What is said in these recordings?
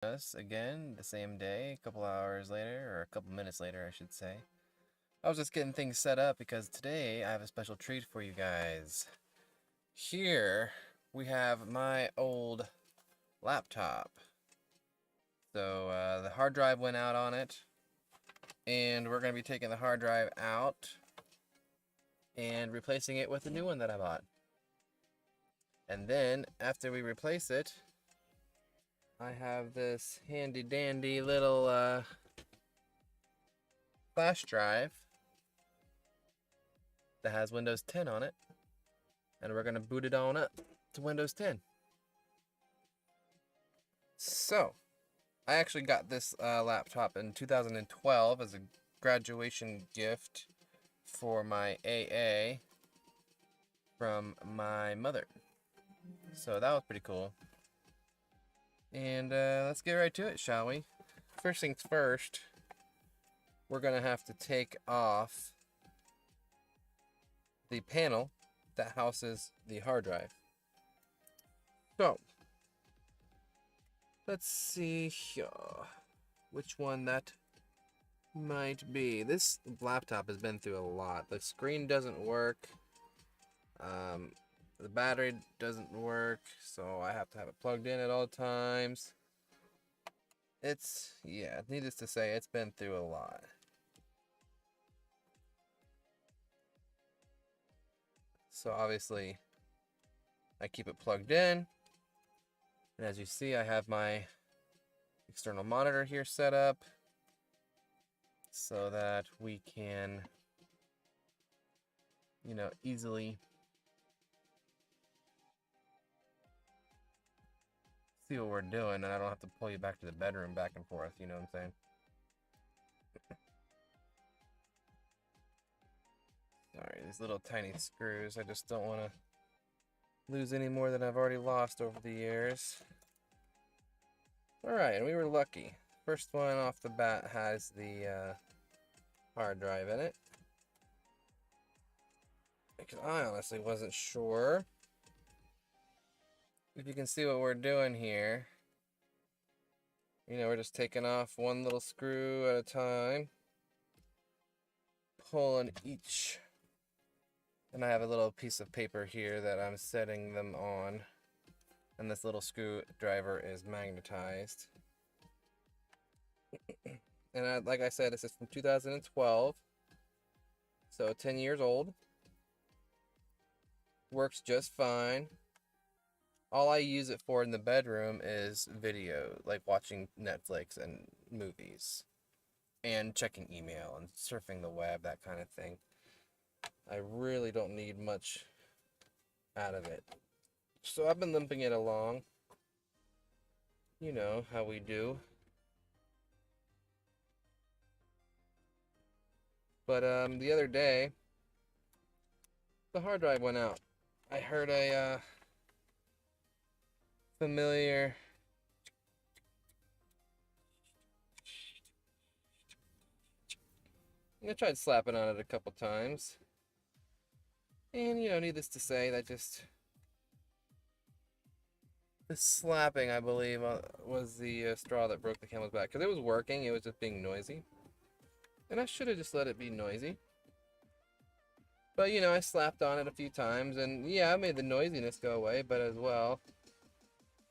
us again the same day, a couple hours later, or a couple minutes later, I should say. I was just getting things set up because today I have a special treat for you guys. Here we have my old laptop. So the hard drive went out on it, and we're going to be taking the hard drive out and replacing it with a new one that I bought. And then after we replace it, I have this handy dandy little flash drive that has Windows 10 on it, and we're going to boot it on up to Windows 10. So, I actually got this laptop in 2012 as a graduation gift for my AA from my mother. So that was pretty cool. And let's get right to it, shall we? First things first, we're going to have to take off the panel that houses the hard drive. So, let's see here which one that might be. This laptop has been through a lot. The screen doesn't work. The battery doesn't work, so I have to have it plugged in at all times. Yeah, needless to say, it's been through a lot. So obviously, I keep it plugged in. And as you see, I have my external monitor here set up so that we can, easily see what we're doing, and I don't have to pull you back to the bedroom back and forth, you know what I'm saying? Sorry, these little tiny screws, I just don't want to lose any more than I've already lost over the years. Alright, and we were lucky. First one off the bat has the hard drive in it. Because I honestly wasn't sure if you can see what we're doing here. We're just taking off one little screw at a time, pulling each. And I have a little piece of paper here that I'm setting them on. And this little screwdriver is magnetized. And like I said, this is from 2012. So 10 years old. Works just fine. All I use it for in the bedroom is video, like watching Netflix and movies. And checking email and surfing the web, that kind of thing. I really don't need much out of it. So I've been limping it along. You know how we do. But the other day, the hard drive went out. I heard a familiar I tried slapping on it a couple times. And, needless to say, the slapping, I believe, was the straw that broke the camel's back. Because it was working, it was just being noisy. And I should have just let it be noisy. But, I slapped on it a few times, and yeah, I made the noisiness go away, but as well,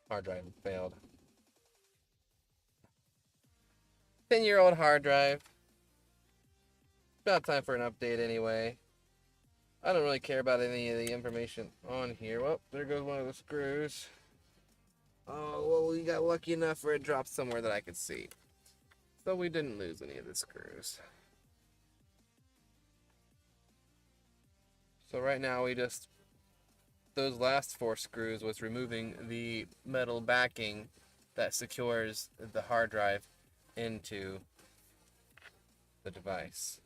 hard drive failed. 10-year-old hard drive. About time for an update anyway. I don't really care about any of the information on here. Well, there goes one of the screws. Oh, well, we got lucky enough where it dropped somewhere that I could see. So we didn't lose any of the screws. So right now those last 4 screws was removing the metal backing that secures the hard drive into the device.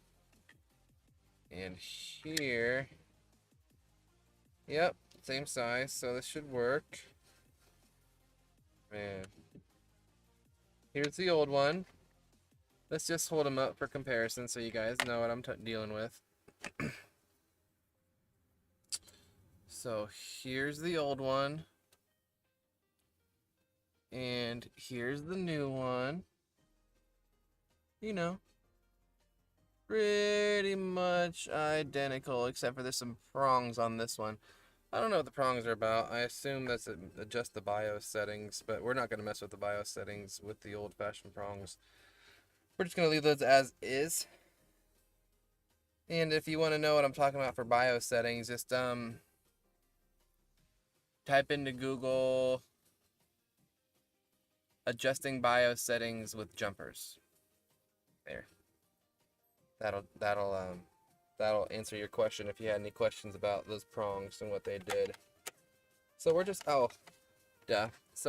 And here, yep, same size, so this should work. Man, here's the old one. Let's just hold them up for comparison so you guys know what I'm dealing with. So here's the old one. And here's the new one. You know, pretty much identical, except for there's some prongs on this one. I don't know what the prongs are about. I assume that's adjust the BIOS settings, but we're not going to mess with the BIOS settings with the old-fashioned prongs. We're just going to leave those as is. And if you want to know what I'm talking about for BIOS settings, just type into Google adjusting BIOS settings with jumpers. There. That'll answer your question if you had any questions about those prongs and what they did. So we're just So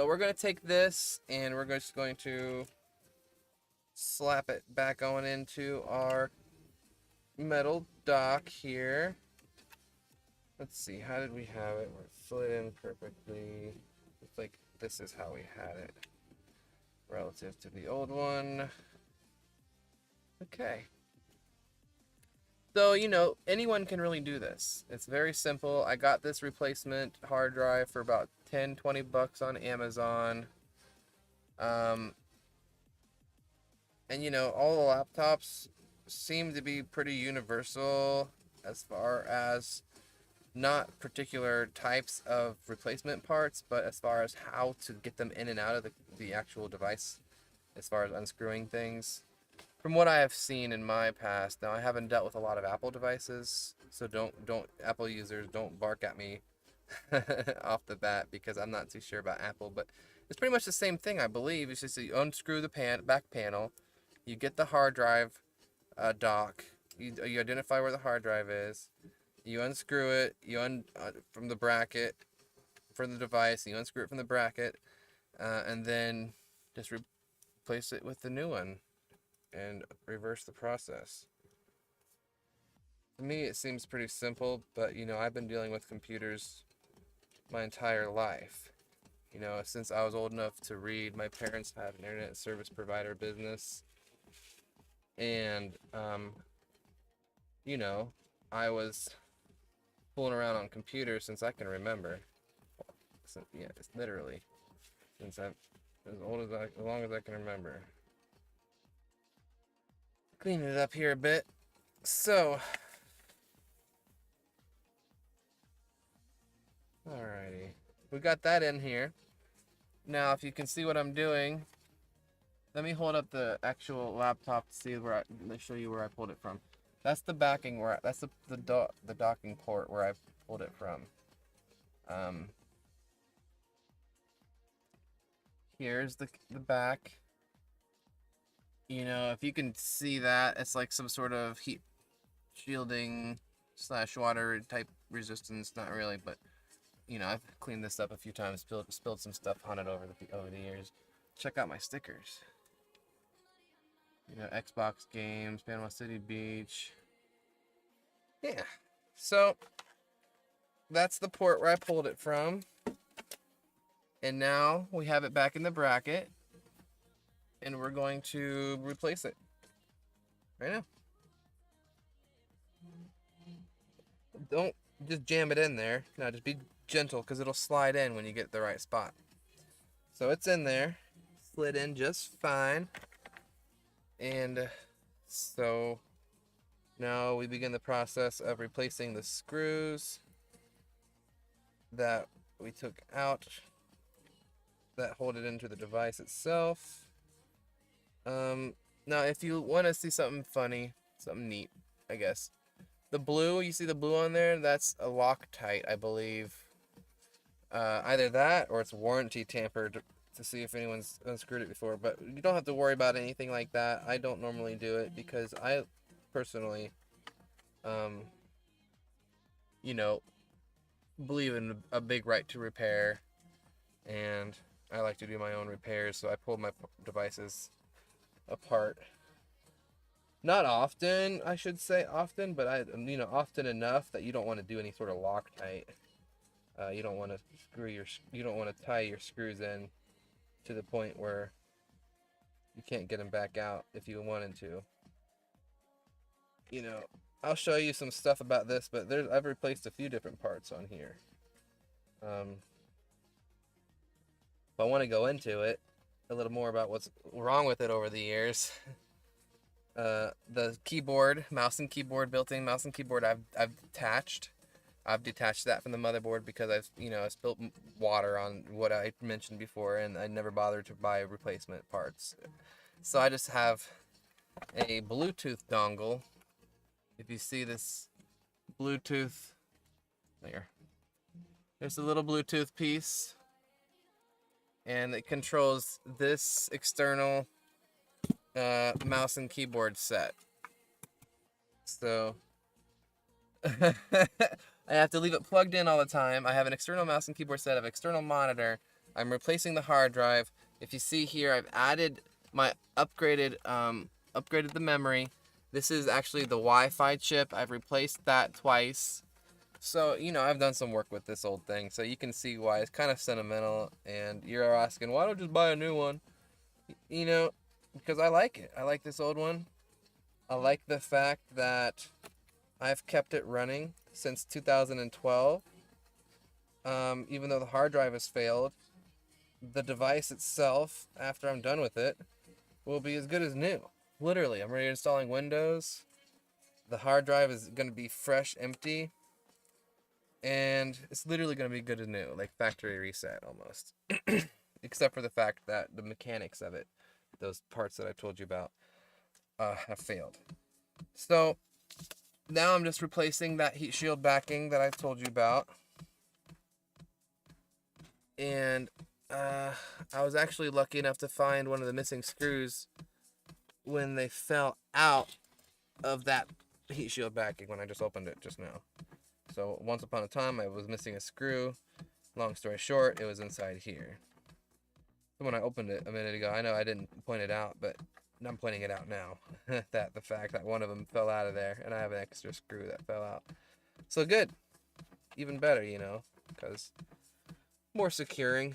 we're gonna take this and we're just going to slap it back on into our metal dock here. Let's see, how did we have it? We're slid in perfectly. It's like this is how we had it relative to the old one. Okay. So, you know, anyone can really do this. It's very simple. I got this replacement hard drive for about 10, 20 bucks on Amazon. And, you know, all the laptops seem to be pretty universal as far as not particular types of replacement parts, but as far as how to get them in and out of the actual device, as far as unscrewing things. From what I have seen in my past, now I haven't dealt with a lot of Apple devices, so don't Apple users don't bark at me off the bat because I'm not too sure about Apple, but it's pretty much the same thing, I believe. It's just you unscrew the back panel, you get the hard drive dock, you identify where the hard drive is, you unscrew it, from the bracket for the device, you unscrew it from the bracket, and then just replace it with the new one and reverse the process. To me, it seems pretty simple, but you know, I've been dealing with computers my entire life. You know, since I was old enough to read, my parents had an internet service provider business, and you know, I was fooling around on computers since I can remember. Yeah, it's literally since I'm as long as I can remember. Clean it up here a bit. So, alrighty, we got that in here. Now, if you can see what I'm doing, let me hold up the actual laptop to see let me show you where I pulled it from. That's the backing that's the docking port where I pulled it from. Here's the back. You know, if you can see that, it's like some sort of heat shielding / water type resistance. Not really, but you know, I've cleaned this up a few times, spilled some stuff on it over the years. Check out my stickers. You know, Xbox games, Panama City Beach. Yeah. So that's the port where I pulled it from. And now we have it back in the bracket. And we're going to replace it right now. Don't just jam it in there. No, just be gentle because it'll slide in when you get the right spot. So it's in there. Slid in just fine. And so now we begin the process of replacing the screws that we took out that hold it into the device itself. Now if you want to see something funny, something neat, I guess, the blue, you see the blue on there, that's a Loctite, I believe. Either that or it's warranty tampered to see if anyone's unscrewed it before, but you don't have to worry about anything like that. I don't normally do it because I personally you know, believe in a big right to repair, and I like to do my own repairs, so I pull my devices apart. Not often, I should say often, but often enough that you don't want to do any sort of Loctite. You don't want to tie your screws in to the point where you can't get them back out if you wanted to. You know, I'll show you some stuff about this, but I've replaced a few different parts on here. But I want to go into it a little more about what's wrong with it over the years. The keyboard, mouse and keyboard, built-in mouse and keyboard, I've detached. I've detached that from the motherboard because I spilled water on what I mentioned before, and I never bothered to buy replacement parts. So I just have a Bluetooth dongle. If you see this Bluetooth, there's a little Bluetooth piece, and it controls this external mouse and keyboard set. So I have to leave it plugged in all the time. I have an external mouse and keyboard set, I have an external monitor. I'm replacing the hard drive. If you see here, I've added my upgraded the memory. This is actually the Wi-Fi chip. I've replaced that twice. So, I've done some work with this old thing. So you can see why it's kind of sentimental. And you're asking, why don't you just buy a new one? Because I like it. I like this old one. I like the fact that I've kept it running since 2012. Even though the hard drive has failed, the device itself, after I'm done with it, will be as good as new. Literally, I'm reinstalling Windows. The hard drive is going to be fresh, empty. And it's literally going to be good as new, like factory reset almost. Except for the fact that the mechanics of it, those parts that I told you about, have failed. So now I'm just replacing that heat shield backing that I told you about. And I was actually lucky enough to find one of the missing screws when they fell out of that heat shield backing when I just opened it just now. So once upon a time I was missing a screw. Long story short, it was inside here. So when I opened it a minute ago, I know I didn't point it out, but I'm pointing it out now. The fact that one of them fell out of there, and I have an extra screw that fell out. So good. Even better, because more securing.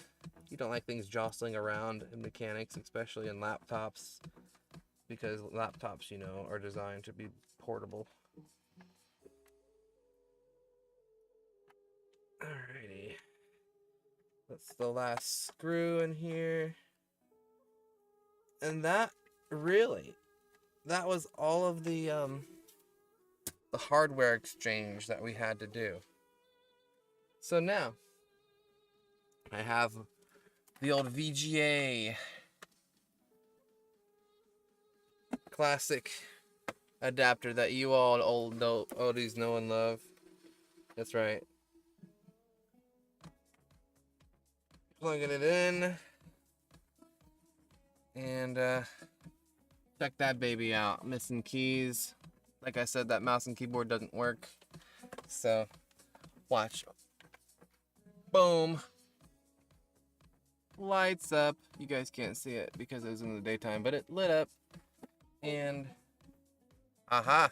You don't like things jostling around in mechanics, especially in laptops, because laptops, are designed to be portable. Alrighty. That's the last screw in here. And that was all of the hardware exchange that we had to do. So now I have the old VGA classic adapter that you all oldies know and love. That's right. Plugging it in. And check that baby out. Missing keys. Like I said, that mouse and keyboard doesn't work. So, watch. Boom. Lights up. You guys can't see it because it was in the daytime, but it lit up. And, aha.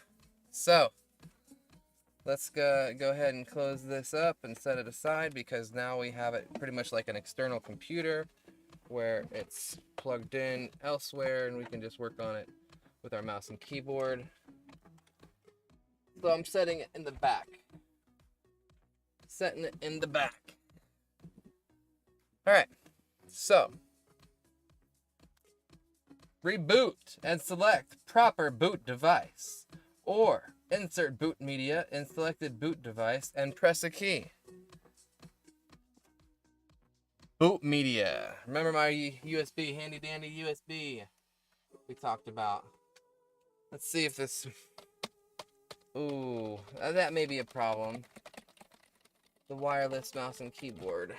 So, let's go ahead and close this up and set it aside because now we have it pretty much like an external computer where it's plugged in elsewhere and we can just work on it with our mouse and keyboard. So I'm setting it in the back. Setting it in the back. Alright, so reboot and select proper boot device, or insert boot media in selected boot device and press a key. Boot media. Remember my USB, handy dandy USB we talked about. Let's see if this... Ooh, that may be a problem. The wireless mouse and keyboard.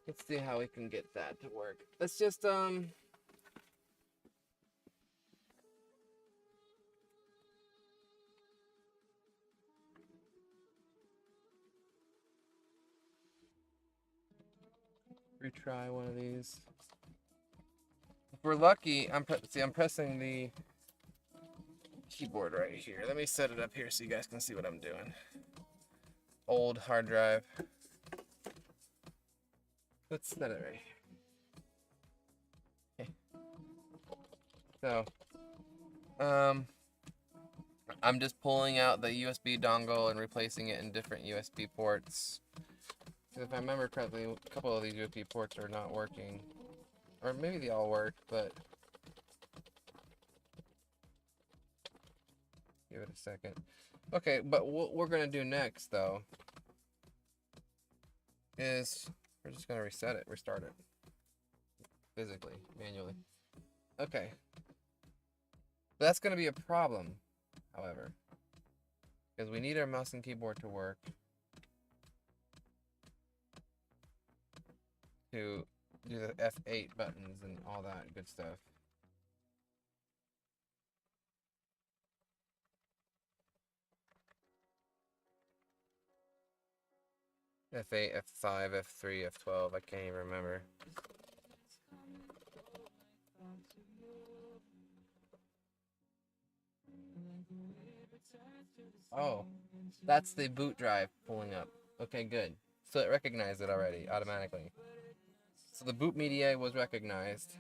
Let's see how we can get that to work. Let's just, retry one of these. If we're lucky, I'm pressing the keyboard right here. Let me set it up here so you guys can see what I'm doing. Old hard drive. Let's set it right here. Okay. So, I'm just pulling out the USB dongle and replacing it in different USB ports. If I remember correctly, a couple of these USB ports are not working. Or maybe they all work, but... Give it a second. Okay, but what we're going to do next, though, is we're just going to reset it, restart it. Physically, manually. Okay. That's going to be a problem, however. Because we need our mouse and keyboard to work. To do the F8 buttons and all that good stuff. F8, F5, F3, F12, I can't even remember. Oh, that's the boot drive pulling up. Okay, good. So it recognized it already, automatically. So the boot media was recognized.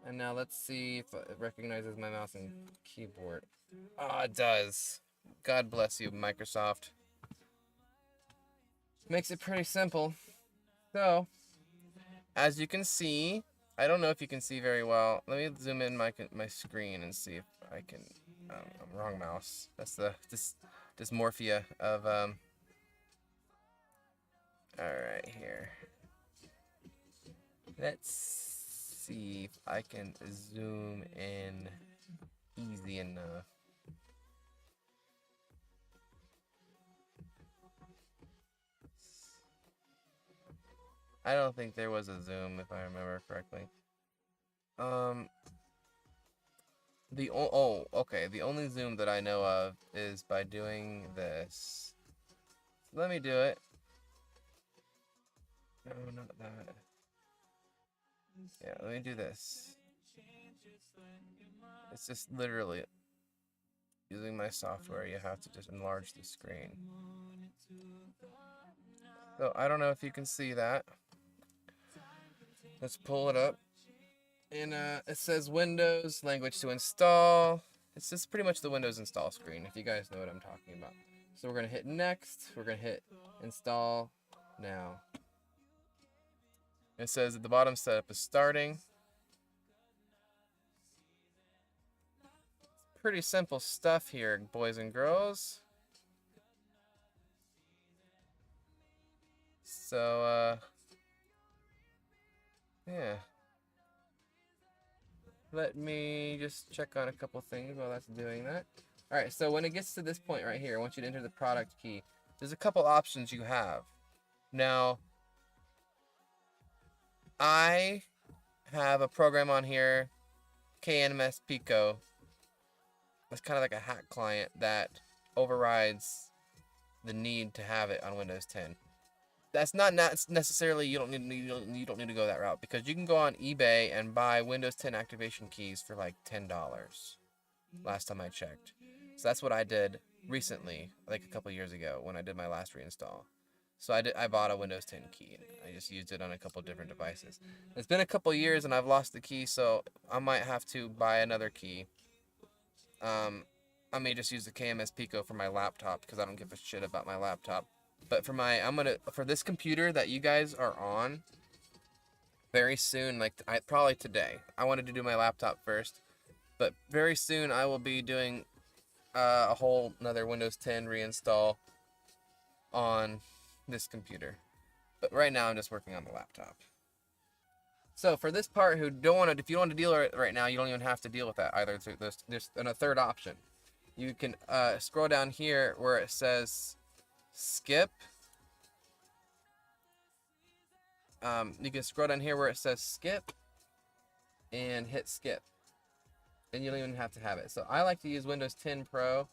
And now let's see if it recognizes my mouse and keyboard. Ah, it does. God bless you, Microsoft. Makes it pretty simple. So, as you can see, I don't know if you can see very well. Let me zoom in my screen and see if I can. Wrong mouse. That's the dysmorphia of All right, here. Let's see if I can zoom in easy enough. I don't think there was a zoom, if I remember correctly. Okay. The only zoom that I know of is by doing this. Let me do it. No, not that. Yeah, let me do this. It's just literally using my software. You have to just enlarge the screen. So I don't know if you can see that. Let's pull it up. And it says Windows, language to install. It's just pretty much the Windows install screen, if you guys know what I'm talking about. So we're going to hit next. We're going to hit install now. It says at the bottom setup is starting. Pretty simple stuff here, boys and girls. So, yeah. Let me just check on a couple things while that's doing that. Alright, so when it gets to this point right here, I want you to enter the product key. There's a couple options you have. Now, I have a program on here, KNMS Pico. It's kind of like a hack client that overrides the need to have it on Windows 10. That's not necessarily you don't need to go that route, because you can go on eBay and buy Windows 10 activation keys for like $10 last time I checked. So that's what I did recently, like a couple years ago when I did my last reinstall. So I bought a Windows 10 key and I just used it on a couple different devices. It's been a couple years and I've lost the key, so I might have to buy another key. I may just use the KMS Pico for my laptop because I don't give a shit about my laptop. But for this computer that you guys are on, very soon, like probably today. I wanted to do my laptop first, but very soon I will be doing a whole another Windows 10 reinstall on this computer. But right now I'm just working on the laptop. So for this part, if you don't want to deal with it right now, you don't even have to deal with that either. There's a third option. You can scroll down here where it says skip. You can scroll down here where it says skip and hit skip. And you don't even have to have it. So I like to use Windows 10 Pro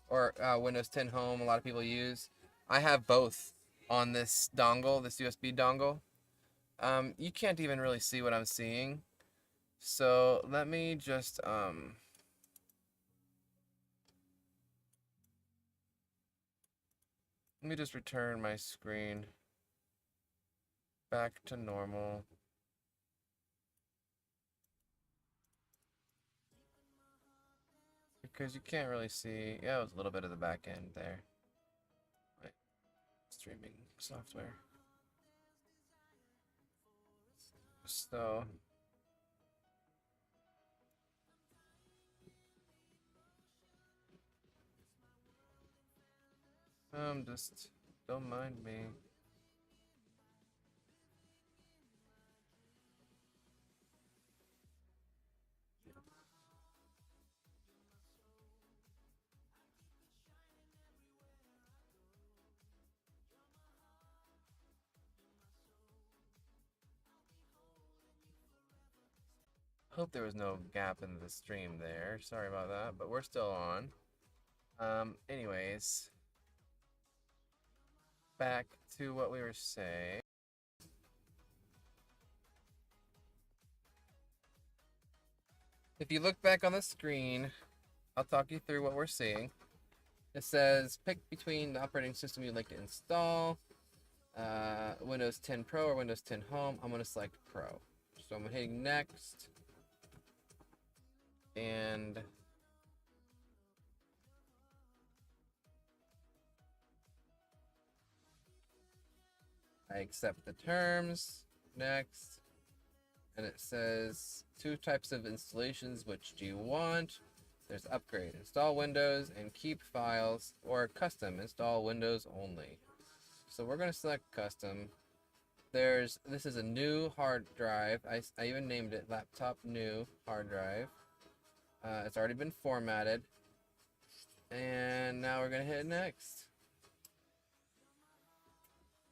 or Windows 10 Home. A lot of people use. I have both on this dongle, this USB dongle. You can't even really see what I'm seeing. So let me just return my screen back to normal. because you can't really see. Yeah, it was a little bit of the back end there. Wait, streaming software. So just don't mind me. Hope there was no gap in the stream there. Sorry about that, but we're still on. Anyways, back to what we were saying. If you look back on the screen, I'll talk you through what we're seeing. It says pick between the operating system you'd like to install, Windows 10 Pro or Windows 10 Home. I'm going to select Pro. So I'm hitting next. And I accept the terms. Next. And it says 2 types of installations. Which do you want? There's upgrade, install Windows and keep files, or custom, install Windows only. So we're going to select custom. This is a new hard drive. I even named it laptop new hard drive. It's already been formatted. And now we're going to hit next.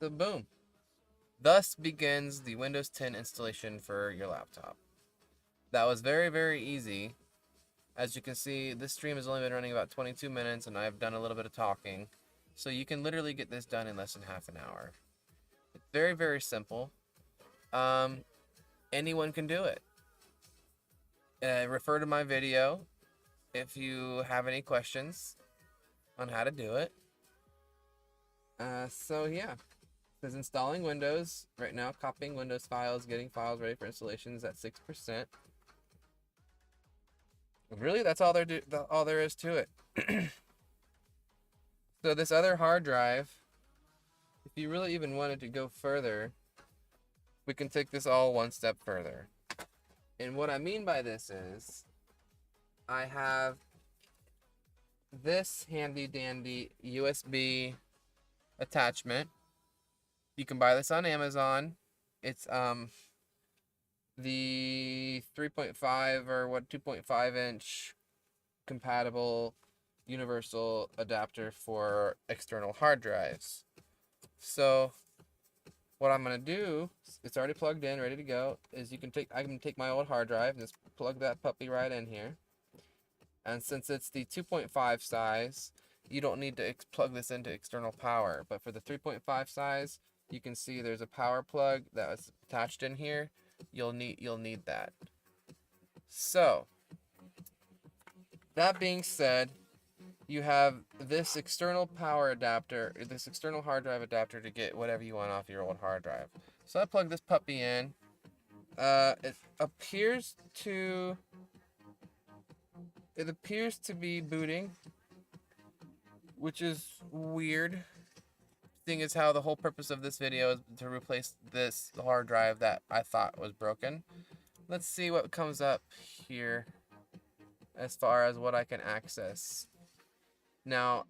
So boom. Thus begins the Windows 10 installation for your laptop. That was very, very easy. As you can see, this stream has only been running about 22 minutes, and I've done a little bit of talking. So you can literally get this done in less than half an hour. It's very, very simple. Anyone can do it. Refer to my video if you have any questions on how to do it. So yeah. It says installing Windows. Right now, copying Windows files, getting files ready for installations at 6%. Really, that's all there is to it. So this other hard drive, if you really even wanted to go further, we can take this all one step further. And what I mean by this is, I have this handy dandy USB attachment. You can buy this on Amazon. It's the 3.5 or 2.5 inch compatible universal adapter for external hard drives. So what I'm gonna do, it's already plugged in, ready to go, is I can take my old hard drive and just plug that puppy right in here. And since it's the 2.5 size, you don't need to plug this into external power. But for the 3.5 size, you can see there's a power plug that was attached in here. You'll need that. So that being said, you have this external power adapter, this external hard drive adapter to get whatever you want off your old hard drive. So I plug this puppy in. It appears to be booting, which is weird. Thing is, how the whole purpose of this video is to replace this hard drive that I thought was broken. Let's see what comes up here as far as what I can access. Now,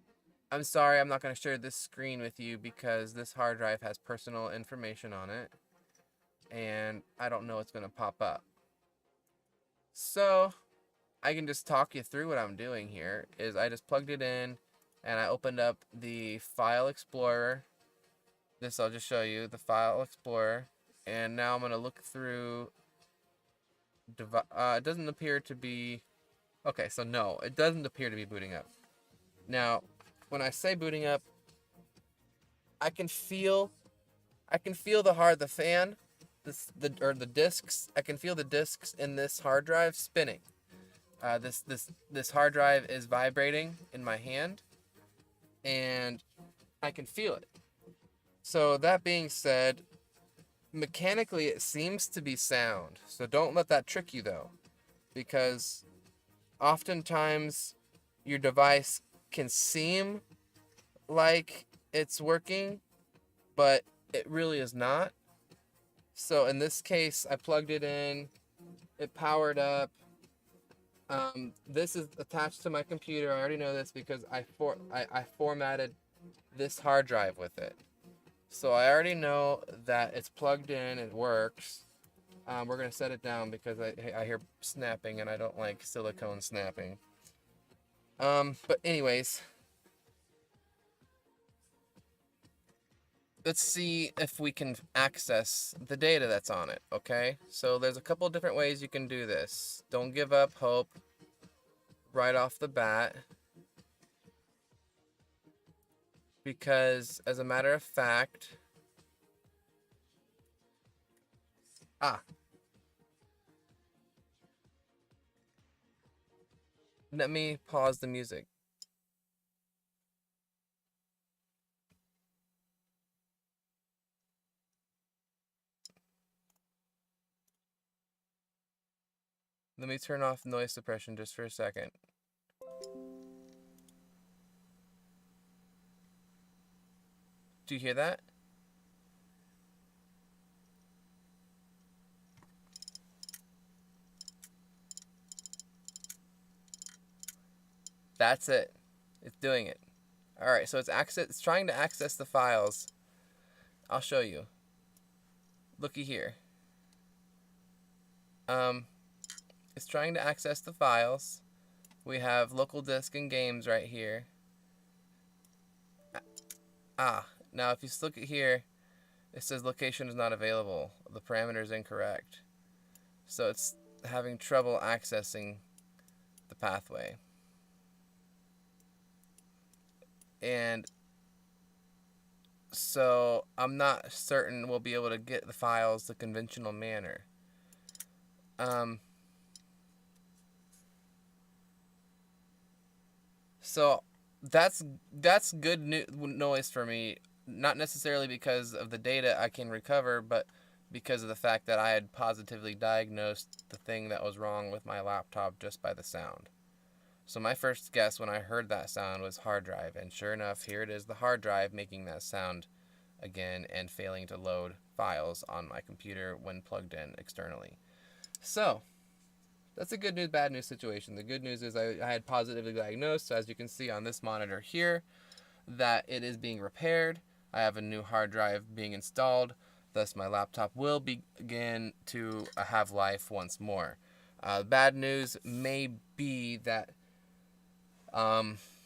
I'm sorry I'm not going to share this screen with you because this hard drive has personal information on it, and I don't know what's going to pop up. So I can just talk you through what I'm doing here. Is I just plugged it in and I opened up the File Explorer. This I'll just show you, the File Explorer. And now I'm going to look through. It doesn't appear to be. Okay, so no, it doesn't appear to be booting up. Now, when I say booting up, I can feel the fan, the discs. I can feel the discs in this hard drive spinning. This hard drive is vibrating in my hand, and I can feel it. So that being said, mechanically it seems to be sound. So don't let that trick you though, because oftentimes your device can seem like it's working, but it really is not. So in this case, I plugged it in, it powered up. This is attached to my computer. I already know this because I formatted this hard drive with it. So I already know that it's plugged in, it works. We're going to set it down because I hear snapping and I don't like silicone snapping. But anyways, let's see if we can access the data that's on it, okay? So there's a couple different ways you can do this. Don't give up hope right off the bat, because as a matter of fact, let me pause the music. Let me turn off noise suppression just for a second. Do you hear that? That's it. It's doing it. Alright, so it's trying to access the files. I'll show you. Looky here. It's trying to access the files. We have local disk and games right here. Now if you look at here, it says location is not available. The parameter is incorrect. So it's having trouble accessing the pathway. And so I'm not certain we'll be able to get the files the conventional manner. So that's good noise for me, not necessarily because of the data I can recover, but because of the fact that I had positively diagnosed the thing that was wrong with my laptop just by the sound. So my first guess when I heard that sound was hard drive, and sure enough, here it is, the hard drive making that sound again and failing to load files on my computer when plugged in externally. So that's a good news, bad news situation. The good news is I had positively diagnosed, so as you can see on this monitor here, that it is being repaired. I have a new hard drive being installed, thus my laptop will begin to have life once more. Bad news may be that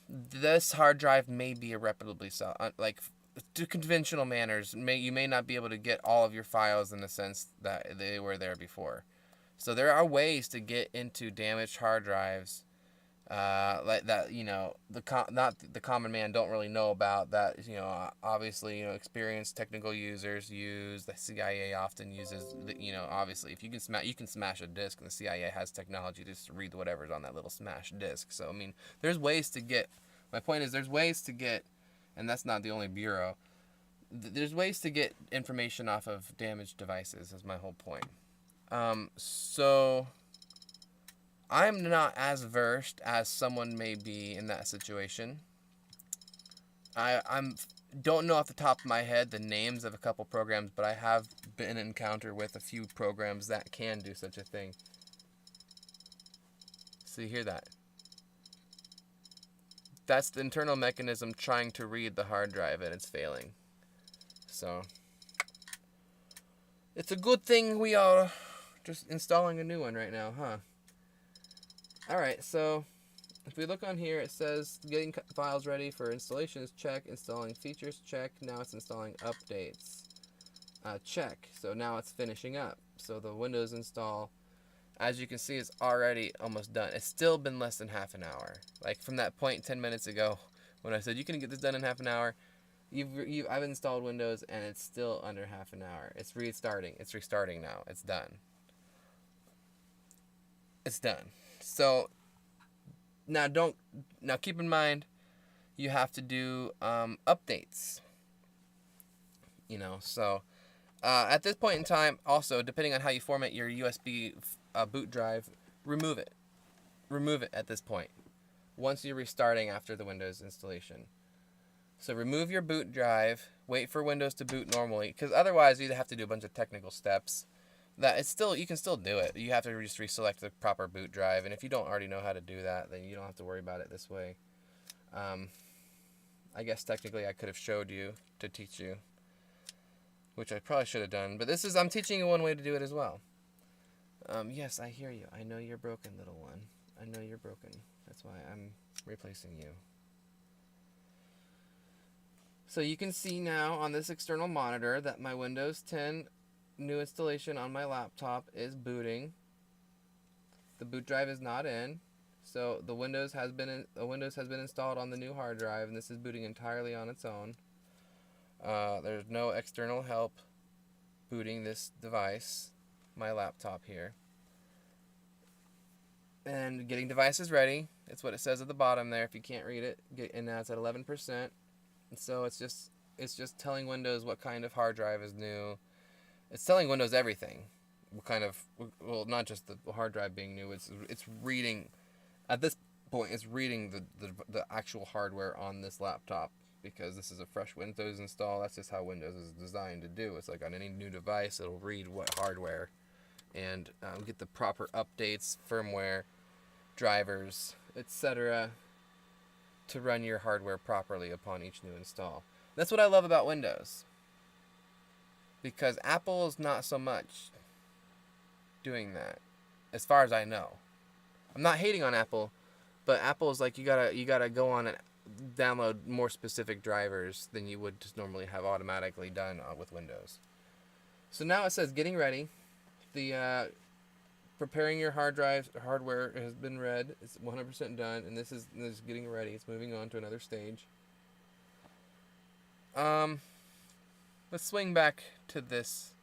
this hard drive may be irreparably like to conventional manners. You may not be able to get all of your files in the sense that they were there before. So there are ways to get into damaged hard drives, like that. Not the common man don't really know about that. Obviously, experienced technical users use. The CIA often uses. Obviously, if you can smash a disk, and the CIA has technology to just read whatever's on that little smashed disk. So I mean, there's ways to get. My point is, there's ways to get, and that's not the only bureau. There's ways to get information off of damaged devices. Is my whole point. So I'm not as versed as someone may be in that situation. I'm don't know off the top of my head the names of a couple programs, but I have been in encounter with a few programs that can do such a thing. So you hear that? That's the internal mechanism trying to read the hard drive, and it's failing. So it's a good thing we are just installing a new one right now, huh? Alright, so if we look on here, it says getting files ready for installation is check, installing features check, now it's installing updates check. So now it's finishing up. So the Windows install, as you can see, is already almost done. It's still been less than half an hour. Like from that point 10 minutes ago when I said you can get this done in half an hour, I've installed Windows and it's still under half an hour. It's restarting. It's restarting now. It's done. It's done. So now keep in mind you have to do updates. So at this point in time, also depending on how you format your USB boot drive, remove it at this point. once you're restarting after the Windows installation. So remove your boot drive, wait for Windows to boot normally, because otherwise you'd have to do a bunch of technical steps. That it's still, you can still do it. You have to just reselect the proper boot drive, and if you don't already know how to do that, then you don't have to worry about it this way. I guess technically I could have showed you to teach you, which I probably should have done, but I'm teaching you one way to do it as well. Yes, I hear you. I know you're broken, little one. I know you're broken. That's why I'm replacing you. So you can see now on this external monitor that my Windows 10 new installation on my laptop is booting. The boot drive is not in. So the Windows has been installed on the new hard drive, and this is booting entirely on its own. There's no external help booting this device, my laptop here. And getting devices ready. It's what it says at the bottom there if you can't read it. And now it's at 11%. And so it's just telling Windows what kind of hard drive is new. It's telling Windows everything. What kind of, well, not just the hard drive being new. It's reading, at this point, it's reading the actual hardware on this laptop, because this is a fresh Windows install. That's just how Windows is designed to do. It's like on any new device, it'll read what hardware and get the proper updates, firmware, drivers, etc., to run your hardware properly upon each new install. That's what I love about Windows, because Apple is not so much doing that, as far as I know. I'm not hating on Apple, but Apple is like, you gotta go on and download more specific drivers than you would just normally have automatically done with Windows. So now it says getting ready. The preparing your hardware has been read. It's 100% done, and this is getting ready. It's moving on to another stage. Let's swing back to this.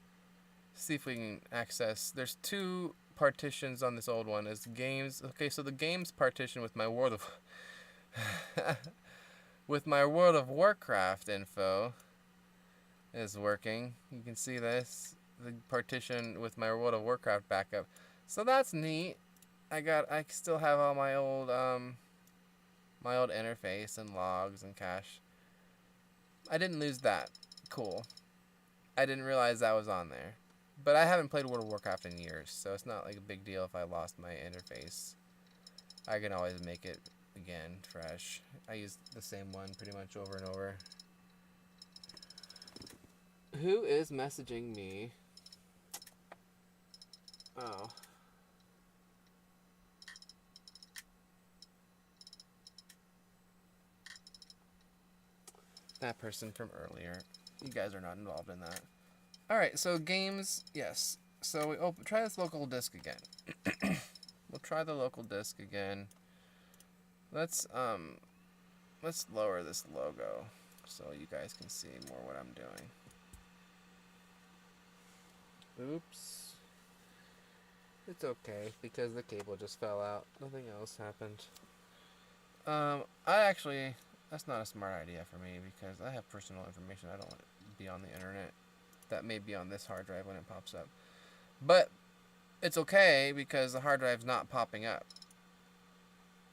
See if we can access. There's two partitions on this old one. Is games. Okay, so the games partition with my World of with my World of Warcraft info is working. You can see this. The partition with my World of Warcraft backup. So that's neat. I still have all my old interface and logs and cache. I didn't lose that. Cool. I didn't realize that was on there. But I haven't played World of Warcraft in years, so it's not like a big deal if I lost my interface. I can always make it again fresh. I use the same one pretty much over and over. Who is messaging me? Oh. That person from earlier. You guys are not involved in that. Alright, so games, yes. So we try this local disk again. We'll try the local disk again. Let's lower this logo so you guys can see more what I'm doing. Oops. It's okay, because the cable just fell out. Nothing else happened. That's not a smart idea for me, because I have personal information I don't want to be on the internet. That may be on this hard drive when it pops up. But it's okay, because the hard drive's not popping up.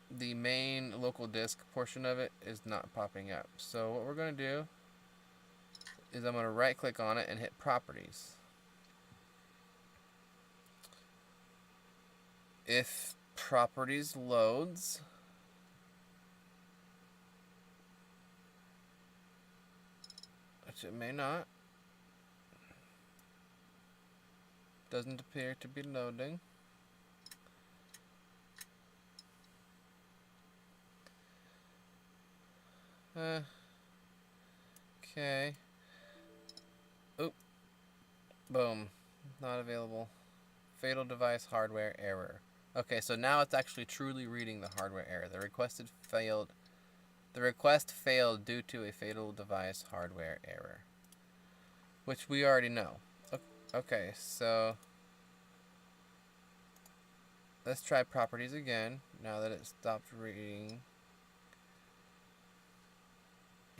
The main local disk portion of it is not popping up. So what we're going to do is I'm going to right click on it and hit Properties. If Properties loads, which it may not, doesn't appear to be loading. Okay. Oop. Boom. Not available. Fatal device hardware error. Okay, so now it's actually truly reading the hardware error. The request failed due to a fatal device hardware error, which we already know. Okay, so let's try Properties again now that it stopped reading.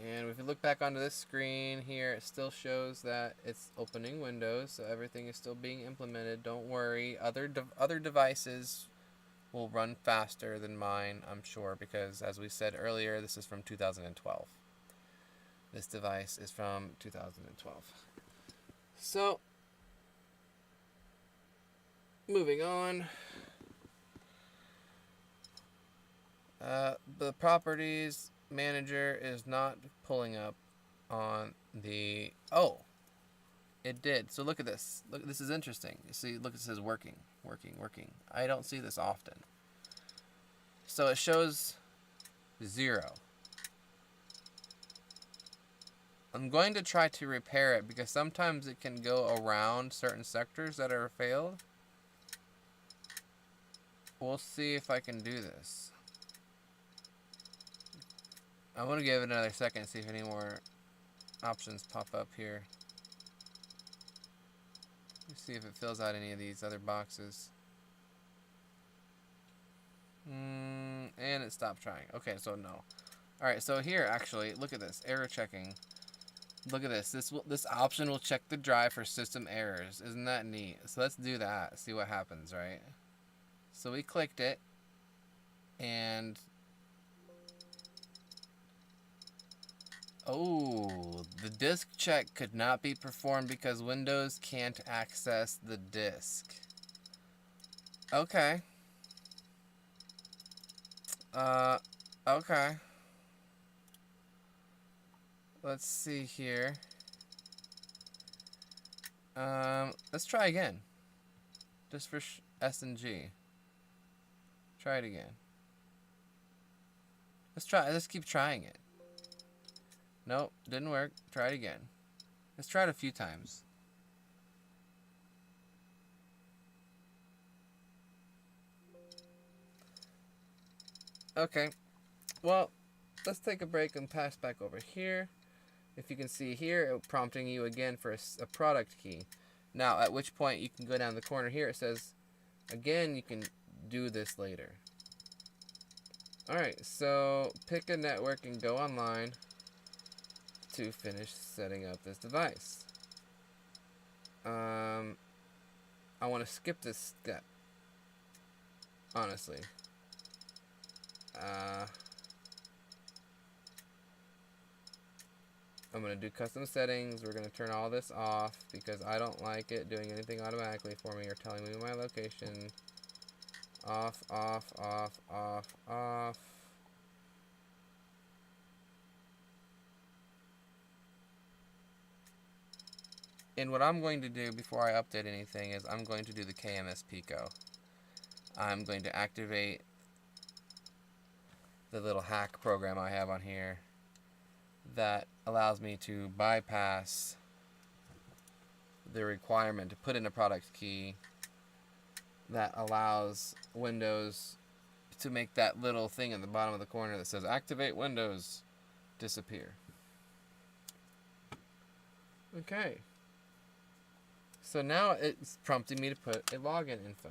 And if you look back onto this screen here, it still shows that it's opening Windows, so everything is still being implemented. Don't worry. Other devices will run faster than mine, I'm sure, because as we said earlier, this is from 2012. This device is from 2012. So, moving on. The properties manager is not pulling up on the... Oh, it did. So look at this. Look, this is interesting. You see, look, it says working, working, working. I don't see this often. So it shows 0. I'm going to try to repair it because sometimes it can go around certain sectors that are failed. We'll see if I can do this. I want to give it another second, see if any more options pop up here. Let's see if it fills out any of these other boxes. And it stopped trying. Okay, so no. Alright, so here, actually, look at this. Error checking. Look at this. This option will check the drive for system errors. Isn't that neat? So let's do that. See what happens, right? So we clicked it. And... oh, the disk check could not be performed because Windows can't access the disk. Okay. Okay. Let's see here. Let's try again. Just for S and G. Try it again. Let's keep trying it. Nope, didn't work. Try it again. Let's try it a few times. Okay. Well, let's take a break and pass back over here. If you can see here, it's prompting you again for a product key. Now, at which point you can go down the corner here. It says, again, you can do this later. Alright, so pick a network and go online to finish setting up this device. I want to skip this step, honestly. I'm going to do custom settings. We're going to turn all this off because I don't like it doing anything automatically for me or telling me my location. Off, off, off, off, off. And what I'm going to do before I update anything is I'm going to do the KMS Pico. I'm going to activate the little hack program I have on here that allows me to bypass the requirement to put in a product key that allows Windows to make that little thing in the bottom of the corner that says activate Windows disappear. Okay. So now it's prompting me to put a login info.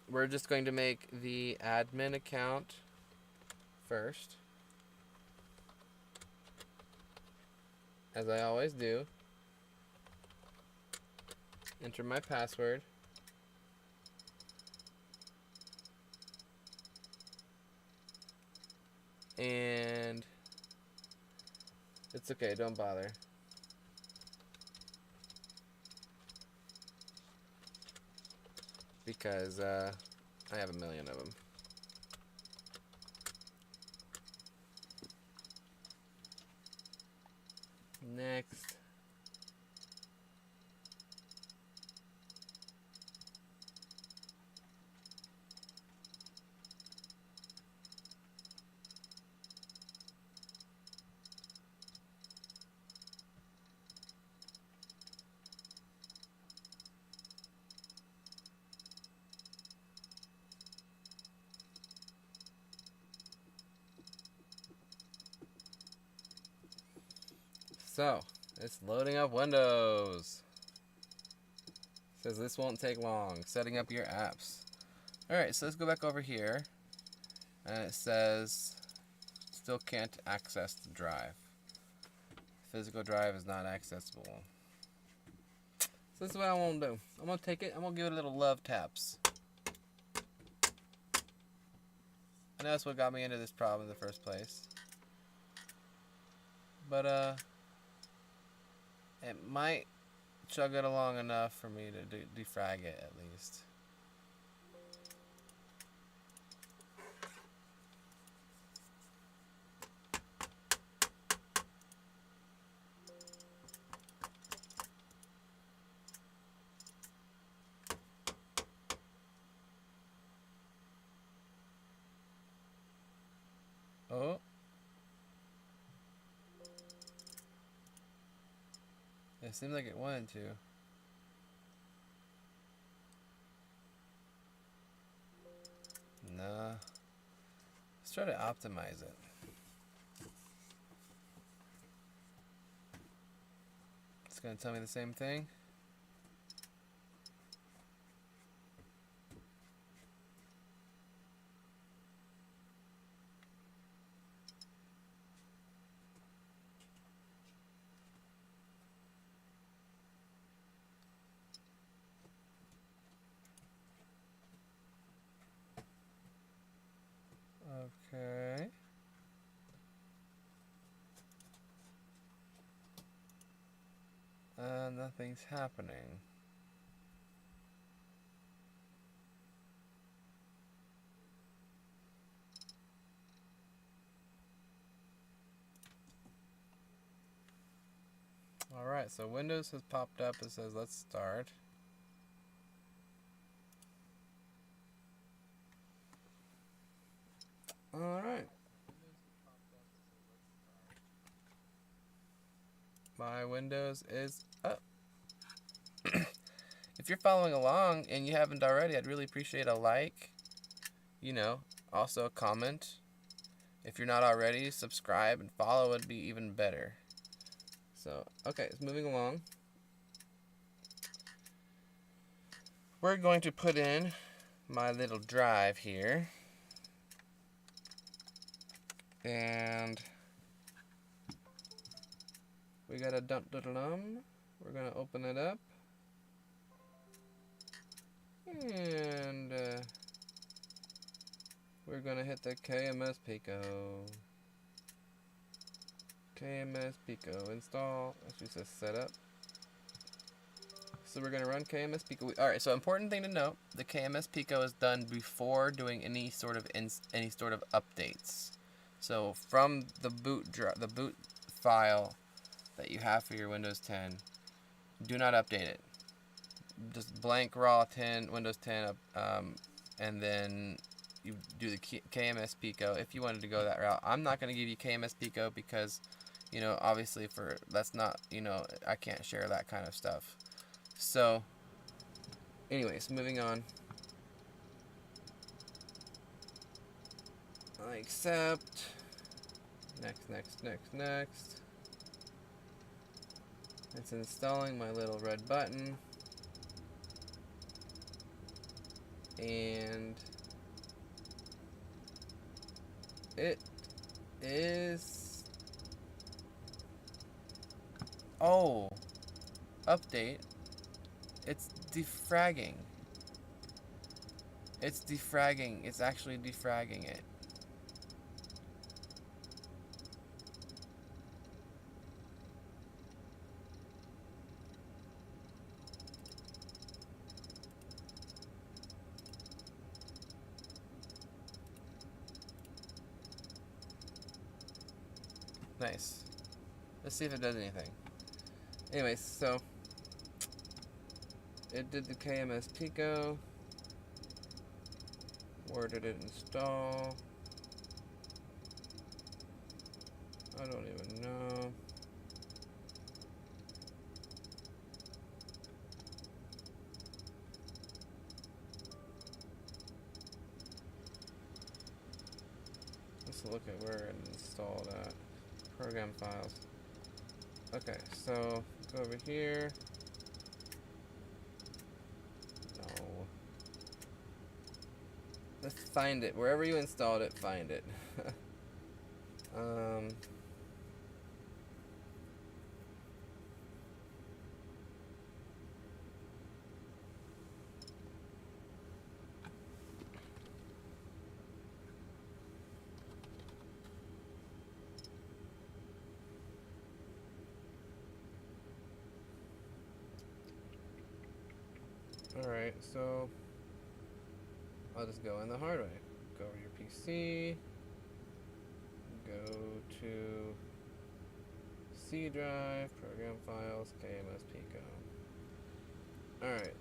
We're just going to make the admin account first, as I always do. Enter my password. And it's okay, don't bother. Because I have a million of them. Next. So, it's loading up Windows. Says this won't take long. Setting up your apps. Alright, so let's go back over here. And it says still can't access the drive. Physical drive is not accessible. So this is what I want to do. I'm going to take it, I'm going to give it a little love taps. And that's what got me into this problem in the first place. But, it might chug it along enough for me to defrag it, at least. Oh. It seemed like it wanted to. Nah. Let's try to optimize it. It's gonna tell me the same thing. Okay. Nothing's happening. Alright, so Windows has popped up. It says let's start. Alright. My Windows is up. If you're following along and you haven't already, I'd really appreciate a like. You know, also a comment. If you're not already, subscribe and follow would be even better. So, okay, it's moving along. We're going to put in my little drive here. And we got a dum-dum-dum. We're going to open it up. And we're going to hit the KMS Pico. KMS Pico install. Actually says setup. So we're going to run KMS Pico. Alright, so important thing to note, the KMS Pico is done before doing any sort of updates. So from the boot file that you have for your Windows 10, do not update it. Just blank raw 10 Windows 10 and then you do the KMS Pico if you wanted to go that route. I'm not going to give you KMS Pico because, you know, obviously that's not, you know, I can't share that kind of stuff. So anyways, moving on. I accept. Next. It's installing my little red button. And it is, oh, update. It's defragging. It's defragging. It's actually defragging it. Nice. Let's see if it does anything. Anyways, so it did the KMS Pico. Where did it install? I don't even know. Let's look at where it installed at. Program files. Okay, so go over here. No. Let's find it. Wherever you installed it, find it. Alright, so I'll just go in the hard way. Go over your PC, go to C drive, program files, KMS Pico. Alright.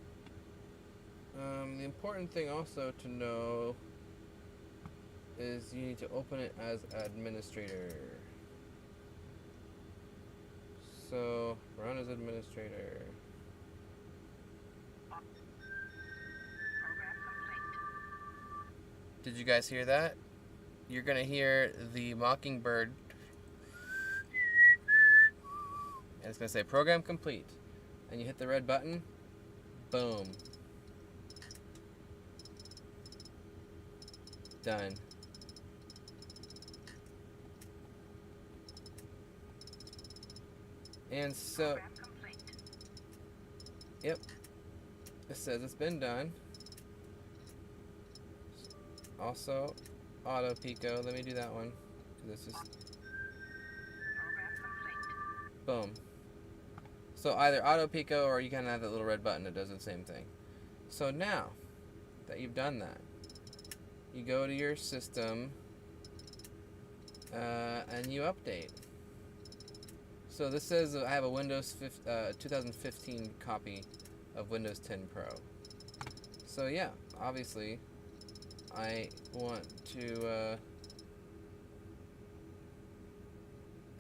The important thing also to know is you need to open it as administrator. So, run as administrator. Did you guys hear that? You're gonna hear the Mockingbird, and it's gonna say program complete. And you hit the red button, boom. Done. And so, yep, it says it's been done. Also, auto pico. Let me do that one, because it's just boom. So either auto pico or you can have that little red button that does the same thing. So now that you've done that, you go to your system and you update. So this says I have a Windows 2015 copy of Windows 10 Pro. So yeah, obviously I want to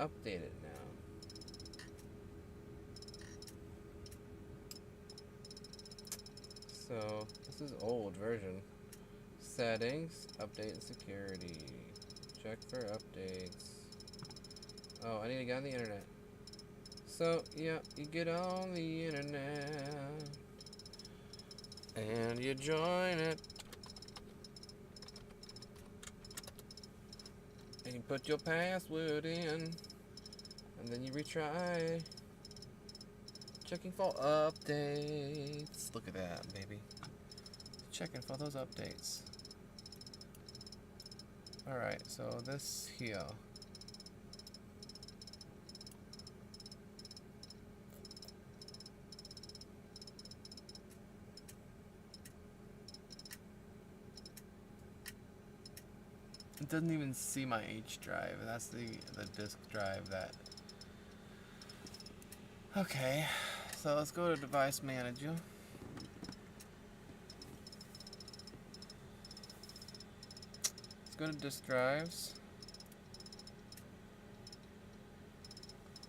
update it now. So this is old version. Settings, update and security. Check for updates. Oh, I need to get on the internet. So yeah, you get on the internet and you join it. And you put your password in, and then you retry. Checking for updates. Look at that, baby. Checking for those updates. Alright, so this here. It doesn't even see my H drive. That's the disk drive that. Okay, so let's go to Device Manager. Let's go to disk drives.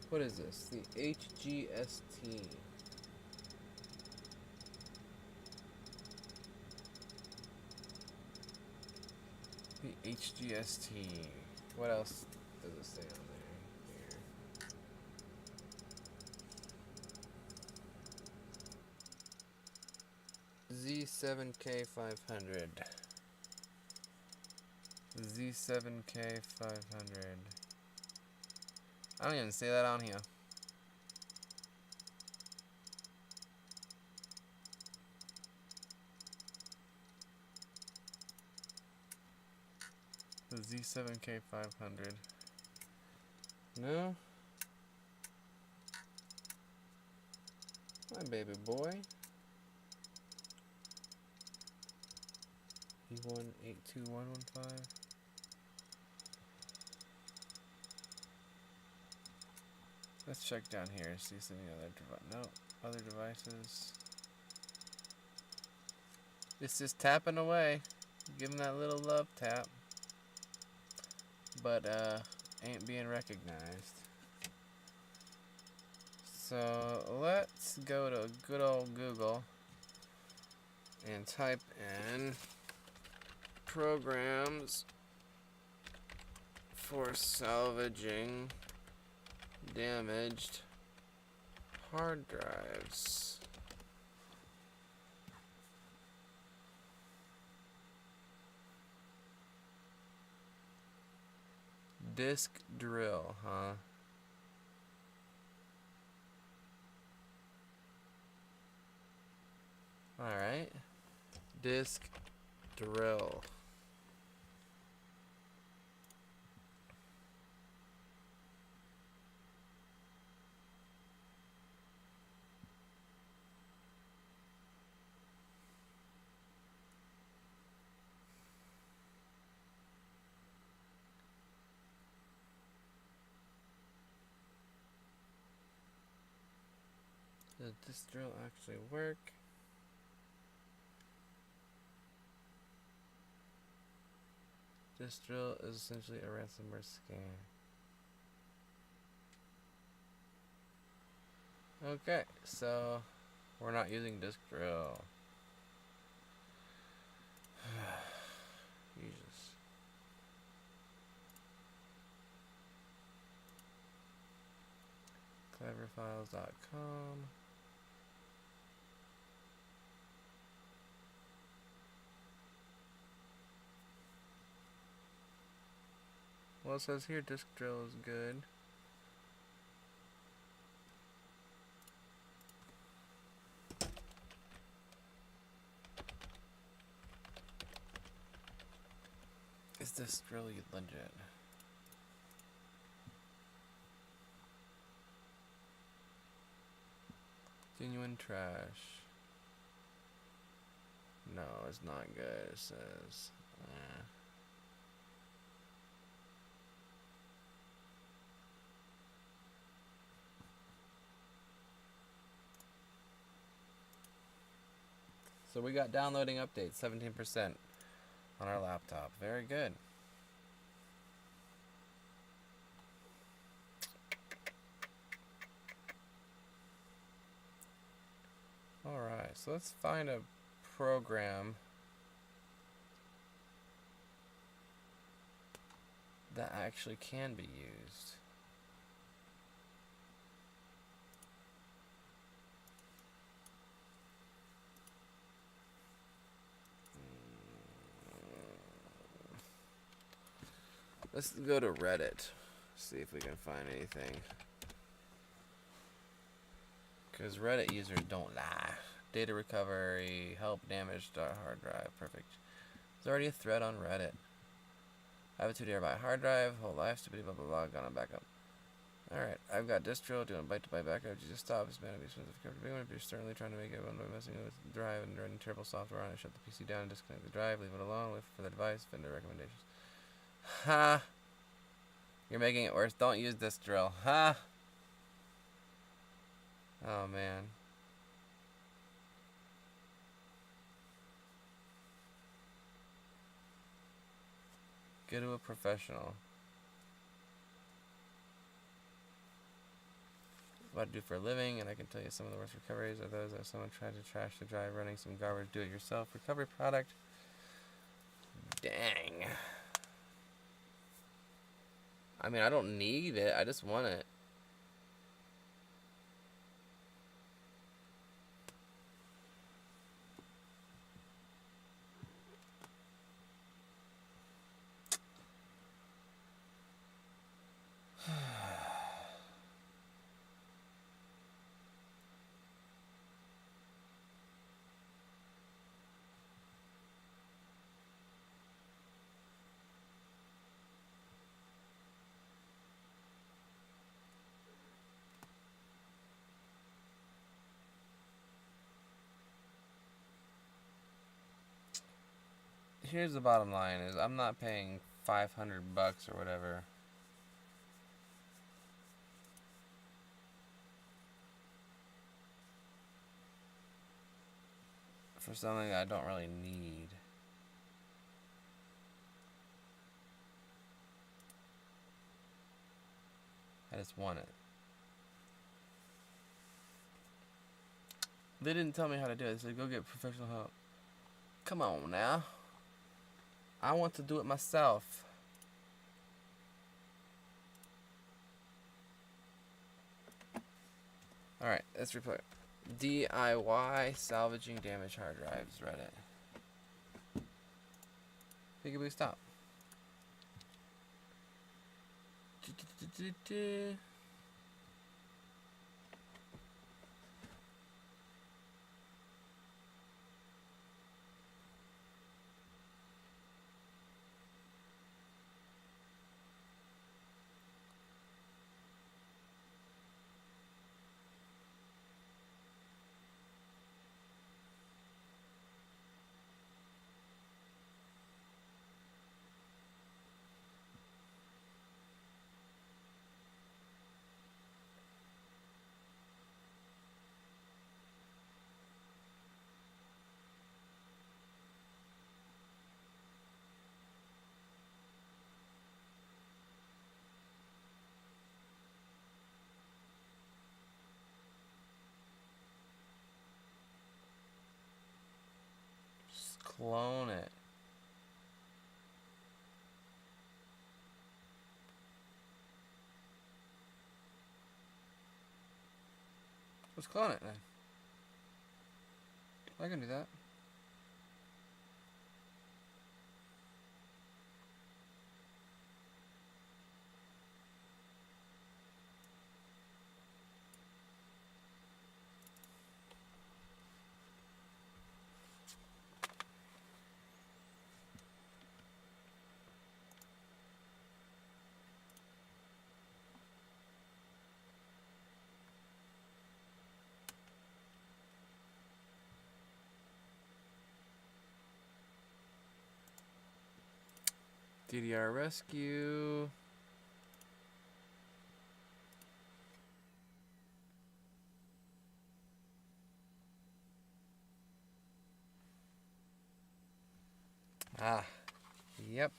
What is this? The HGST. The HGST. What else does it say on there? Here. Z7K500. Z7K500. I don't even see that on here. The Z7K500. No? My baby boy. E182115. Let's check down here, see if any other devices. It's just tapping away, giving that little love tap, but ain't being recognized. So let's go to good old Google and type in programs for salvaging damaged hard drives. Disk drill, huh? Alright. Disk drill. Does this drill actually work? This drill is essentially a ransomware scam. Okay, so we're not using disk drill. Jesus. Cleverfiles.com. Well, it says here disk drill is good. Is this really legit? Genuine trash. No, it's not good, it says. So we got downloading updates, 17% on our laptop. Very good. Alright, so let's find a program that actually can be used. Let's go to Reddit, see if we can find anything. Because Reddit users don't lie. Data recovery, help damaged hard drive, perfect. There's already a thread on Reddit. I have a 2 TB hard drive, whole life, stupidity, blah blah blah, gonna back up. Alright, I've got disk drill, doing byte to byte backup, you just stop, it's bad, it's if you're certainly trying to make it one by messing with the drive and running terrible software on it, shut the PC down, disconnect the drive, leave it alone, wait for the device, vendor recommendations. Ha! You're making it worse, don't use disk drill. Ha! Oh man. Go to a professional. What I do for a living, and I can tell you some of the worst recoveries are those that someone tried to trash the drive running some garbage do-it-yourself recovery product. Dang. I mean, I don't need it, I just want it. Here's the bottom line is I'm not paying $500 or whatever for something I don't really need. I just want it. They didn't tell me how to do it. They said go get professional help. Come on now. I want to do it myself. Alright, let's report. DIY salvaging damaged hard drives, Reddit. Peekaboo, stop. clone it. Let's clone it then. I can do that. DDR rescue. Ah, yep.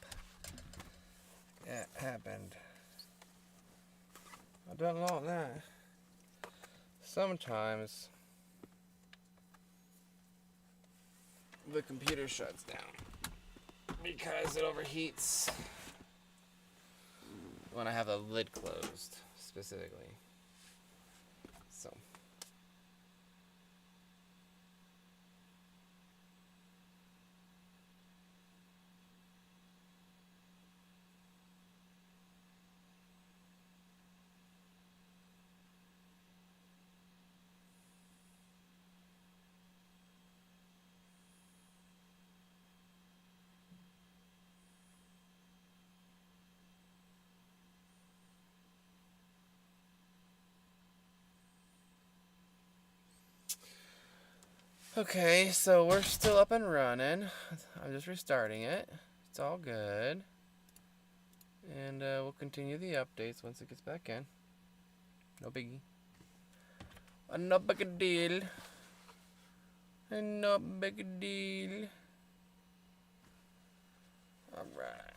It happened. I don't know that. Sometimes the computer shuts down because it overheats when I have the lid closed, specifically. So. Okay, so we're still up and running. I'm just restarting it. It's all good. And we'll continue the updates once it gets back in. No biggie. No big deal. No big deal. Alright.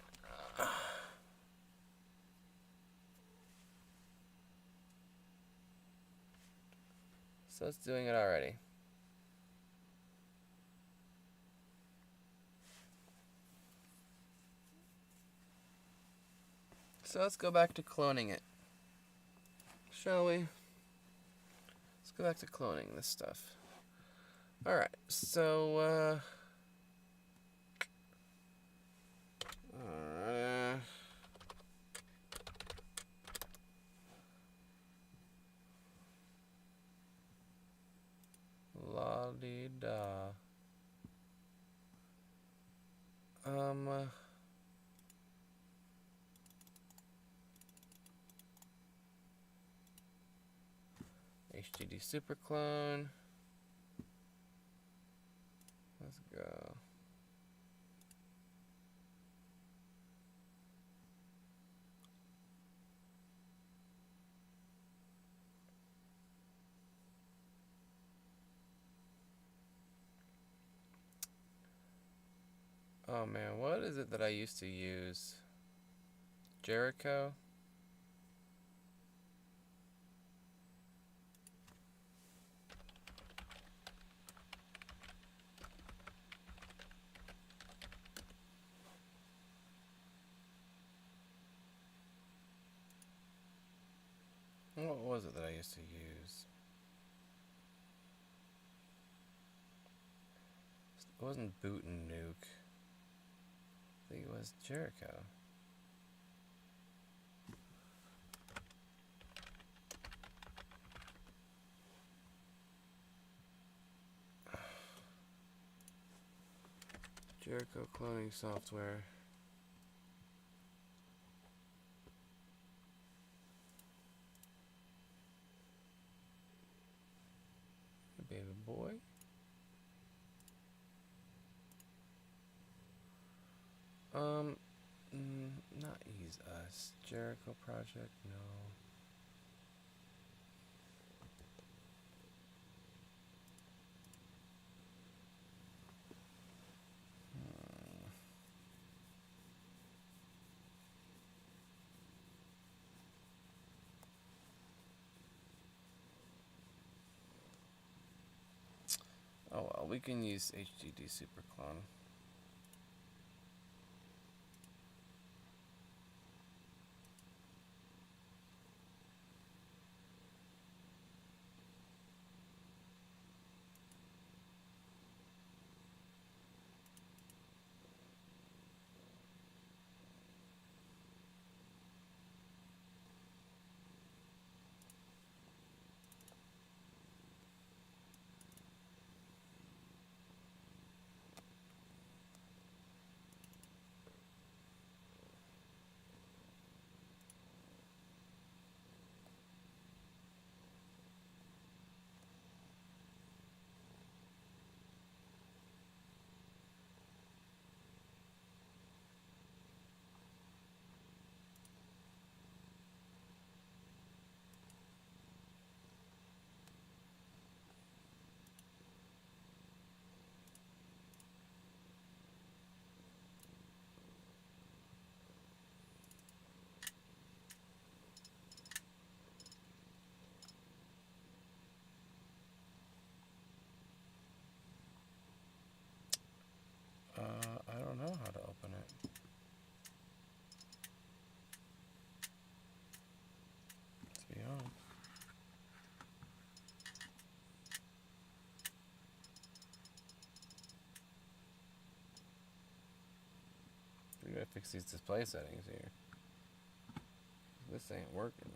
So it's doing it already. So let's go back to cloning it. Shall we? Let's go back to cloning this stuff. Alright, so la-di-da. HDD super clone. Let's go. Oh man, what is it that I used to use? Jericho? What was it that I used to use? It wasn't Boot and Nuke. I think it was Jericho. Jericho cloning software. Baby boy. Not Ease Us. Jericho Project, no. Oh well, we can use HDD Super Clone. fix these display settings here. This ain't working.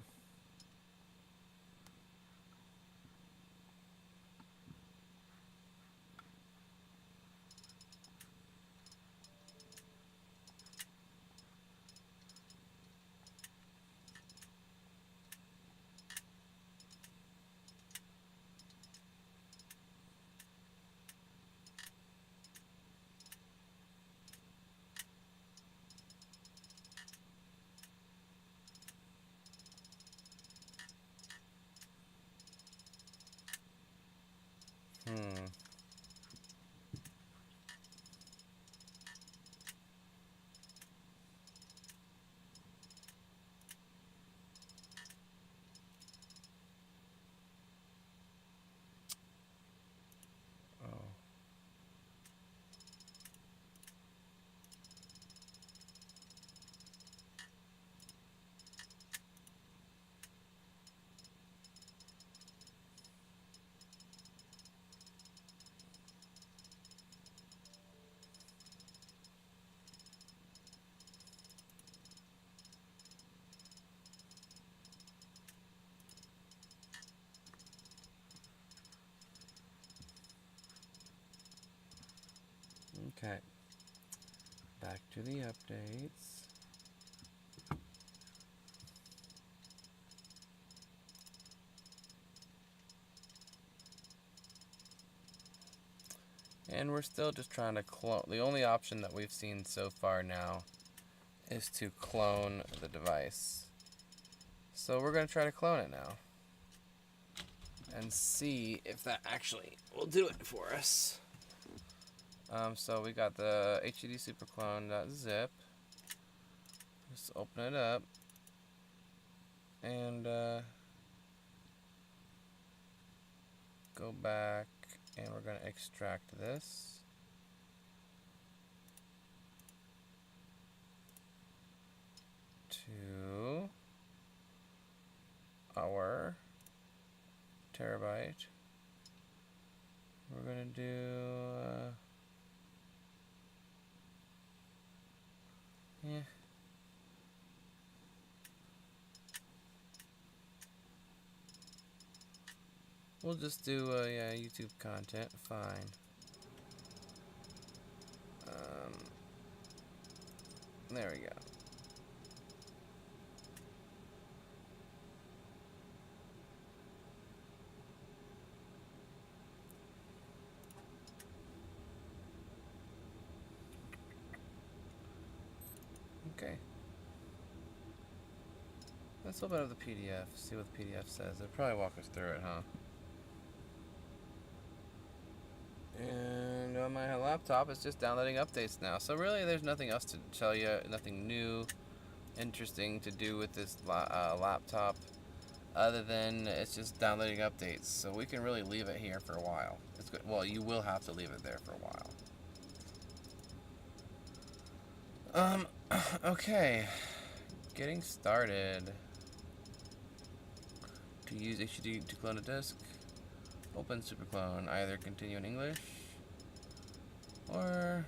Okay, back to the updates. And we're still just trying to clone. The only option that we've seen so far now is to clone the device. So we're going to try to clone it now and see if that actually will do it for us. So we got the HDD superclone.zip. Just open it up and go back, and we're going to extract this. To our terabyte. We're going to do yeah. We'll just do yeah, YouTube content. Fine. There we go. Okay. Let's open up the PDF, see what the PDF says. It'll probably walk us through it, huh? And on my laptop, it's just downloading updates now. So really, there's nothing else to tell you, nothing new, interesting to do with this laptop, other than it's just downloading updates. So we can really leave it here for a while. It's good. Well, you will have to leave it there for a while. Okay. Getting started. To use HDD to clone a disk, open superclone. Either continue in English or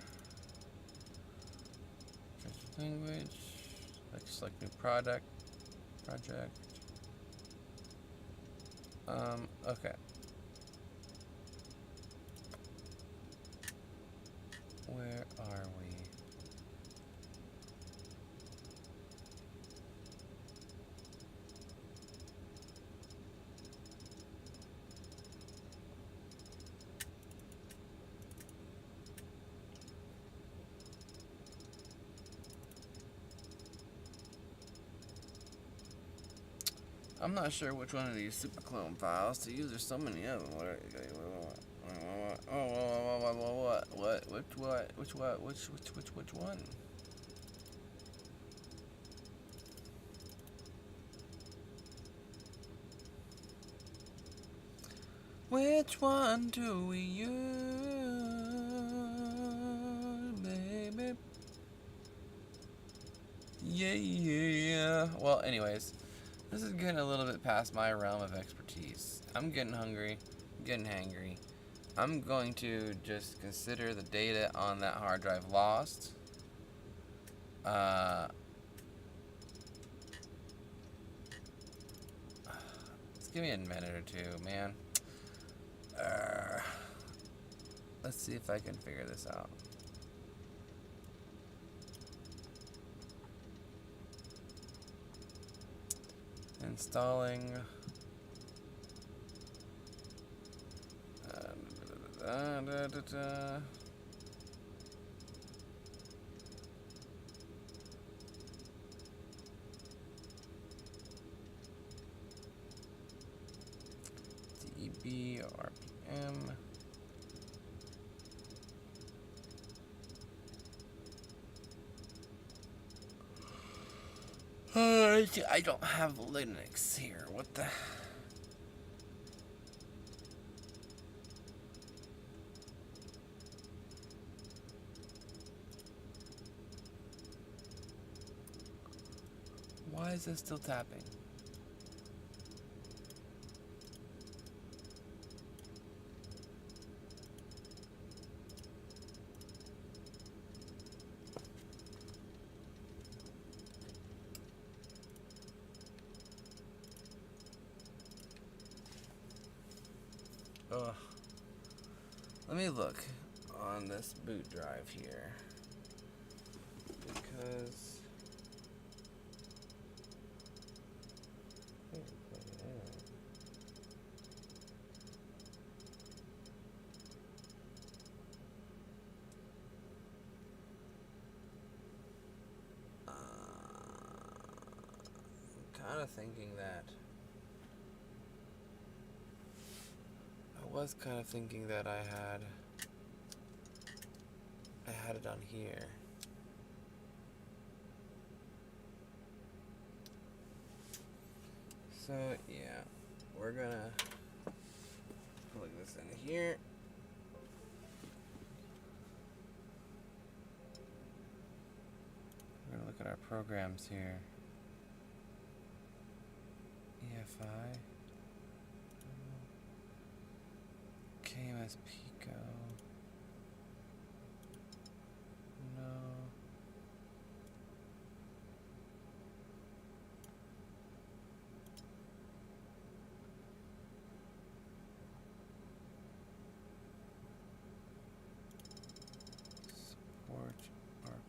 language. Select new project. Okay. Where are we? I'm not sure which one of these superclone files to use. There's so many of them. Which one? Which one do we use, baby? Yeah. Well, anyways. This is getting a little bit past my realm of expertise. I'm getting hungry, I'm getting hangry. I'm going to just consider the data on that hard drive lost Just give me a minute or two, man. Let's see if I can figure this out. Installing. DB RPM. I don't have Linux here. What the? Why is this still tapping? Ugh. Let me look on this boot drive here. Because I'm kind of thinking that I had it on here. So yeah, we're gonna plug this in here. We're gonna look at our programs here. EFI, KMS Pico. No. Support archive.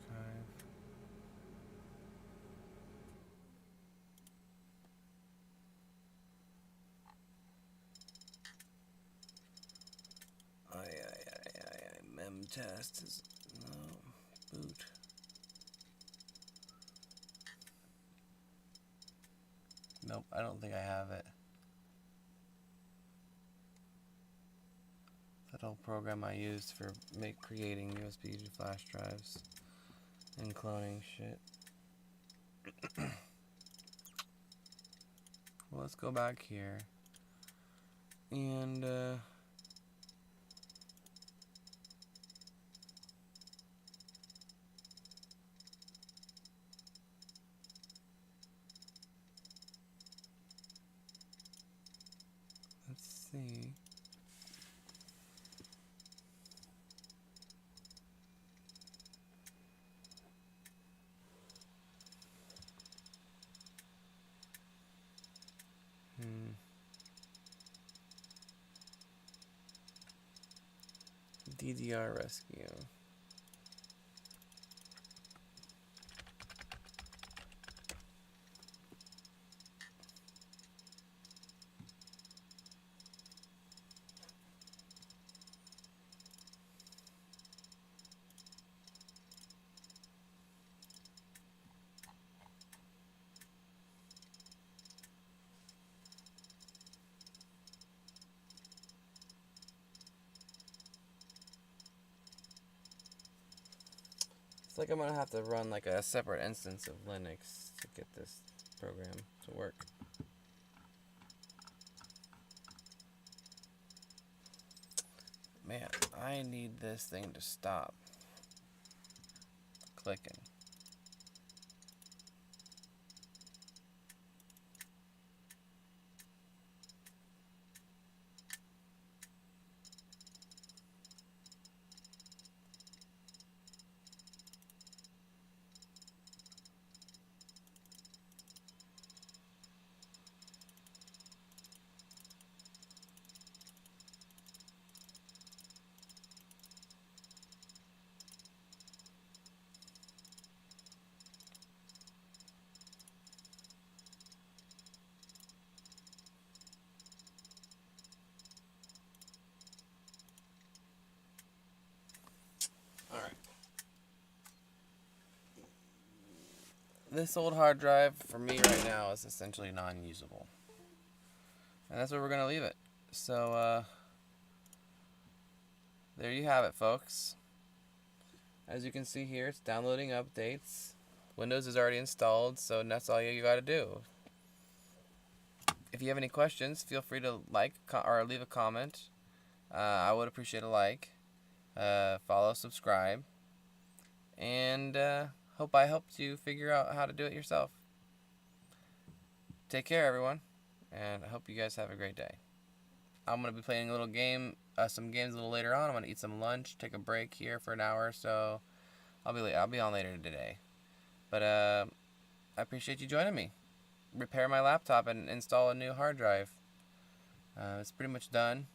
Mem test is no boot. Nope, I don't think I have it. That old program I used for creating USB flash drives and cloning shit. Well, let's go back here and let's see. DDR rescue. It's like I'm gonna have to run like a separate instance of Linux to get this program to work. Man, I need this thing to stop clicking. this old hard drive for me right now is essentially non-usable. And that's where we're going to leave it. So, there you have it, folks. As you can see here, it's downloading updates. Windows is already installed, so that's all you got to do. If you have any questions, feel free to like or leave a comment. I would appreciate a like. Follow, subscribe. And hope I helped you figure out how to do it yourself. Take care, everyone. And I hope you guys have a great day. I'm going to be playing a little game, some games a little later on. I'm going to eat some lunch, take a break here for an hour or so. I'll be on later today. But I appreciate you joining me. Repair my laptop and install a new hard drive. It's pretty much done.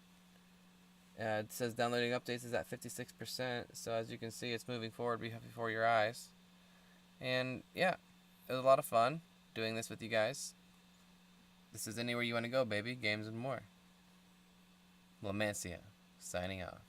It says downloading updates is at 56%. So as you can see, it's moving forward before your eyes. And yeah, it was a lot of fun doing this with you guys. This is anywhere you want to go, baby. Games and more. Lamancia, signing off.